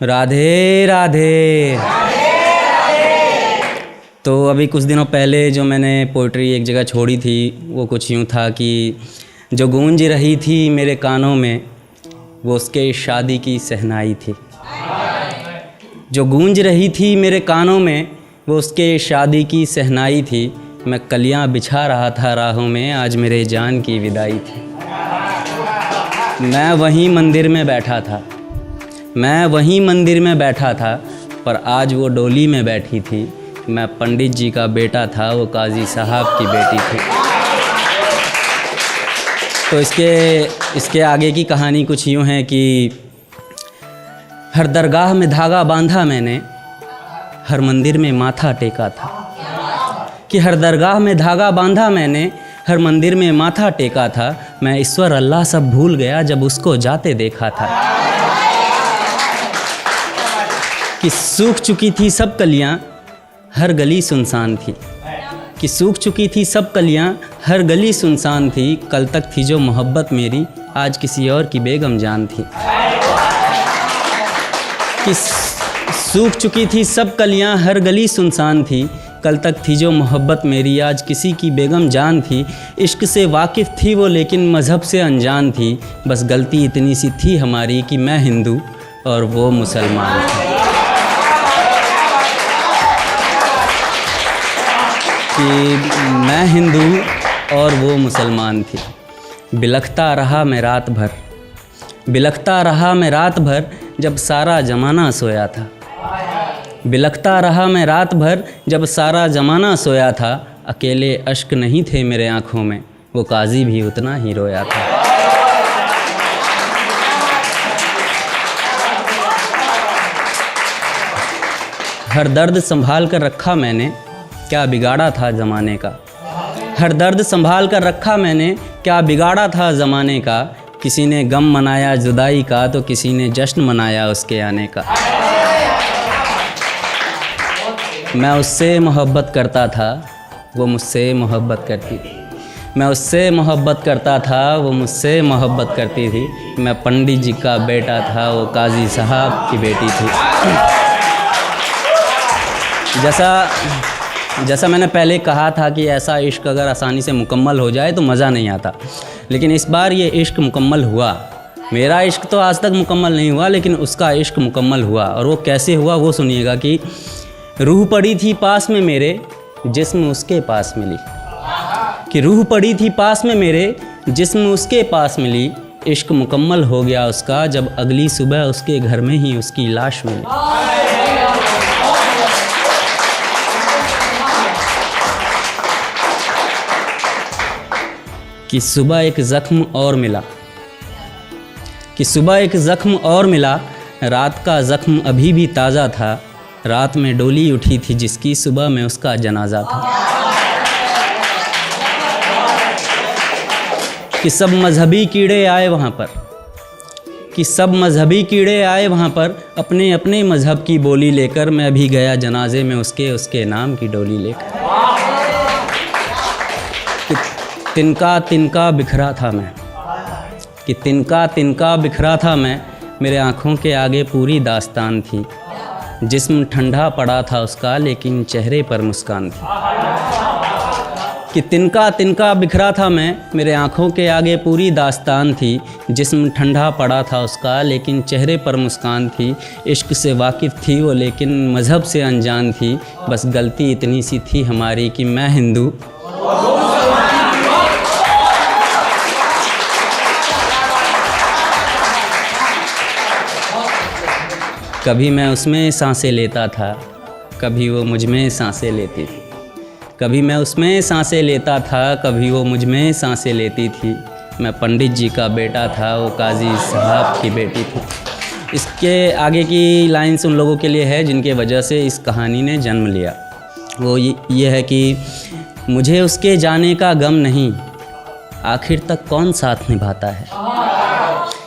राधे राधे। तो अभी कुछ दिनों पहले जो मैंने पोइट्री एक जगह छोड़ी थी वो कुछ यूँ था कि जो गूंज रही थी मेरे कानों में वो उसके शादी की सहनाई थी। जो गूंज रही थी मेरे कानों में वो उसके शादी की सहनाई थी। मैं कलियां बिछा रहा था राहों में, आज मेरे जान की विदाई थी। मैं वहीं मंदिर में बैठा था, मैं वहीं मंदिर में बैठा था, पर आज वो डोली में बैठी थी। मैं पंडित जी का बेटा था, वो काजी साहब की बेटी थी। तो इसके आगे की कहानी कुछ यूँ है कि हर दरगाह में धागा बांधा मैंने, हर मंदिर में माथा टेका था। कि हर दरगाह में धागा बांधा मैंने, हर मंदिर में माथा टेका था। मैं ईश्वर अल्लाह सब भूल गया जब उसको जाते देखा था। कि सूख चुकी थी सब कलियां, हर गली सुनसान थी। कि सूख चुकी थी सब कलियां, हर गली सुनसान थी। कल तक थी जो मोहब्बत मेरी, आज किसी और की बेगम जान थी। कि सूख चुकी थी सब कलियां, हर गली सुनसान थी। कल तक थी जो मोहब्बत मेरी, आज किसी की बेगम जान थी। इश्क से वाकिफ़ थी वो लेकिन मज़हब से अनजान थी। बस गलती इतनी सी थी हमारी कि मैं हिंदू और वो मुसलमान था। कि मैं हिंदू और वो मुसलमान थी। बिलखता रहा मैं रात भर, बिलखता रहा मैं रात भर, जब सारा ज़माना सोया था। बिलखता रहा मैं रात भर, जब सारा ज़माना सोया था। अकेले अश्क नहीं थे मेरे आँखों में, वो काजी भी उतना ही रोया था। हर दर्द संभाल कर रखा मैंने, क्या बिगाड़ा था ज़माने का। हर दर्द संभाल कर रखा मैंने, क्या बिगाड़ा था ज़माने का। किसी ने गम मनाया जुदाई का, तो किसी ने जश्न मनाया उसके आने का। मैं उससे मोहब्बत करता था, वो मुझसे मोहब्बत करती थी। मैं उससे मोहब्बत करता था, वो मुझसे मोहब्बत करती थी। मैं पंडित जी का बेटा था, वो काजी साहब की बेटी थी। जैसा मैंने पहले कहा था कि ऐसा इश्क अगर आसानी से मुकम्मल हो जाए तो मज़ा नहीं आता, लेकिन इस बार ये इश्क मुकम्मल हुआ। मेरा इश्क तो आज तक मुकम्मल नहीं हुआ, लेकिन उसका इश्क मुकम्मल हुआ। और वो कैसे हुआ वो सुनिएगा। कि रूह पड़ी थी पास में मेरे, जिस्म उसके पास मिली। कि रूह पड़ी थी पास में मेरे, जिस्म उसके पास मिली। इश्क मुकम्मल हो गया उसका, जब अगली सुबह उसके घर में ही उसकी लाश मिली। कि सुबह एक ज़ख्म और मिला, कि सुबह एक ज़ख्म और मिला। रात का ज़ख्म अभी भी ताज़ा था। रात में डोली उठी थी जिसकी, सुबह में उसका जनाजा था। कि सब मजहबी कीड़े आए वहाँ पर, कि सब मजहबी कीड़े आए वहाँ पर, अपने अपने मजहब की बोली लेकर। मैं भी गया जनाजे में उसके नाम की डोली लेकर। कि तिनका तिनका बिखरा था मैं, कि तिनका तिनका बिखरा था मैं। मेरे आँखों के आगे पूरी दास्तान थी। जिस्म ठंडा पड़ा था उसका, लेकिन चेहरे पर मुस्कान थी। कि तिनका तिनका बिखरा था मैं, मेरे आँखों के आगे पूरी दास्तान थी। जिस्म ठंडा पड़ा था उसका, लेकिन चेहरे पर मुस्कान थी। इश्क से वाकिफ़ थी वो लेकिन मज़हब से अनजान थी। बस गलती इतनी सी थी हमारी कि मैं हिंदू। कभी मैं उसमें सांसें लेता था, कभी वो मुझ में सांसें लेती थी। कभी मैं उसमें सांसें लेता था, कभी वो मुझ में सांसें लेती थी। मैं पंडित जी का बेटा था, वो काजी साहब की बेटी थी। इसके आगे की लाइन्स उन लोगों के लिए है जिनके वजह से इस कहानी ने जन्म लिया। वो ये है कि मुझे उसके जाने का गम नहीं, आखिर तक कौन साथ निभाता है।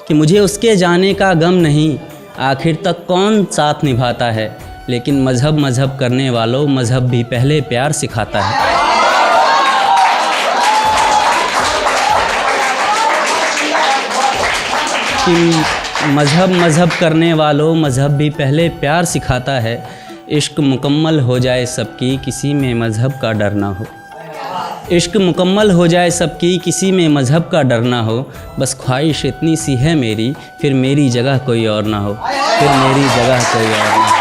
कि मुझे उसके जाने का गम नहीं, आखिर तक कौन साथ निभाता है। लेकिन मज़हब करने वालों, मज़हब भी पहले प्यार सिखाता है। कि मज़हब मज़हब करने वालों, मज़हब भी पहले प्यार सिखाता है। इश्क मुकम्मल हो जाए सबकी, किसी में मज़हब का डर ना हो। इश्क मुकम्मल हो जाए सबकी, किसी में मज़हब का डर ना हो। बस ख्वाहिश इतनी सी है मेरी, फिर मेरी जगह कोई और ना हो, फिर मेरी जगह कोई और ना हो।